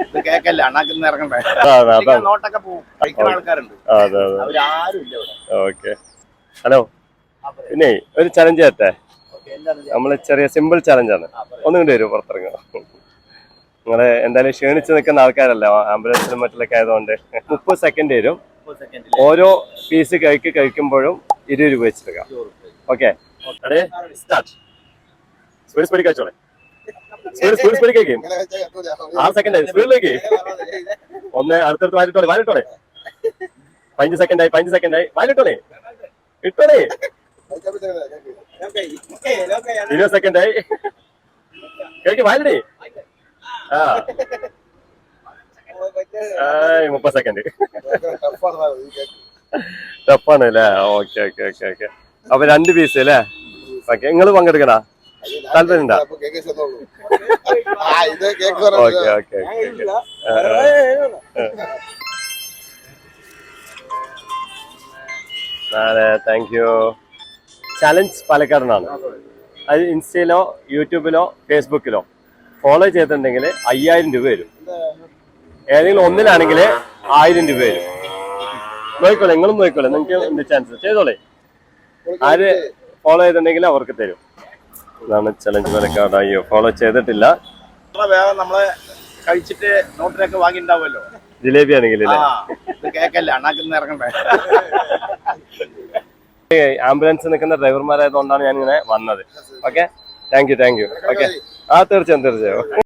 ഇത് കേക്കല്ല അണ്ണാക്കിന്ന് ഇറങ്ങണ്ടേ നോട്ടൊക്കെ പോകും കഴിക്കുന്ന ആൾക്കാരുണ്ട് അവരാരും ഇല്ല ഇവിടെ. ഓക്കെ. ഹലോ, പിന്നെ ഒരു ചലഞ്ച് ചെയ്യട്ടെ. നമ്മള് ചെറിയ സിമ്പിൾ ചലഞ്ചാണ്. ഒന്നും കൊണ്ട് വരും പുറത്തിറങ്ങുക. നിങ്ങള് എന്തായാലും ക്ഷീണിച്ച് നിൽക്കുന്ന ആൾക്കാരല്ല, ആംബുലൻസിലും മറ്റിലൊക്കെ ആയതുകൊണ്ട് 30 സെക്കൻഡ് വരും. ഓരോ പീസ് കഴിക്കുമ്പോഴും 20 രൂപ വെച്ചെടുക്കാം. ഓക്കെ, സ്പീഡ് കഴിച്ചോളെ. സ്പീഡ് കഴിക്കും. 6 സെക്കൻഡ് സ്പീഡിലേക്ക്. ഒന്ന് അടുത്തടുത്ത് വാലിട്ടോളെ. 5 സെക്കൻഡായി. വാലിട്ടോളെ. ഇട്ടോളെ. 20 സെക്കൻഡായി. കഴിക്കും. വാലിടേ. 30 സെക്കൻഡ്. ടഫാണ് അല്ലേ? ഓക്കെ. അപ്പൊ 2 പീസ് അല്ലേ? ഓക്കെ, നിങ്ങൾ പങ്കെടുക്കണ താല്പര്യം ഉണ്ടോ? ഓക്കെ. Thank you. ചലഞ്ച് പാലക്കാടിനാണ്. അത് ഇൻസ്റ്റയിലോ യൂട്യൂബിലോ ഫേസ്ബുക്കിലോ ഫോളോ ചെയ്തിട്ടുണ്ടെങ്കിൽ 5000 രൂപ വരും. ഏതെങ്കിലും ഒന്നിലാണെങ്കിൽ 1000 രൂപ വരും. നോക്കിക്കോളെ, നിങ്ങളും നോക്കിക്കോളെ, നിങ്ങൾക്ക് ചാൻസ് ചെയ്തോളെ. ആര് ഫോളോ ചെയ്തിട്ടുണ്ടെങ്കിൽ അവർക്ക് തരും. ഇതാണ് ചലഞ്ച് പാലക്കാട്. അയ്യോ, ഫോളോ ചെയ്തിട്ടില്ല. വേഗം നമ്മളെ കഴിച്ചിട്ട് നോട്ടിനൊക്കെ വാങ്ങിണ്ടാവുമല്ലോ. ജിലേബി ആണെങ്കിൽ ഇത് കേക്കല്ല അണ്ണാക്കിന്ന് ഇറങ്ങണ്ടേ. ആംബുലൻസ് നിൽക്കുന്ന ഡ്രൈവർമാരായതുകൊണ്ടാണ് ഞാൻ ഇങ്ങനെ വന്നത്. Okay, thank you. ഓക്കെ, തീർച്ചയായും.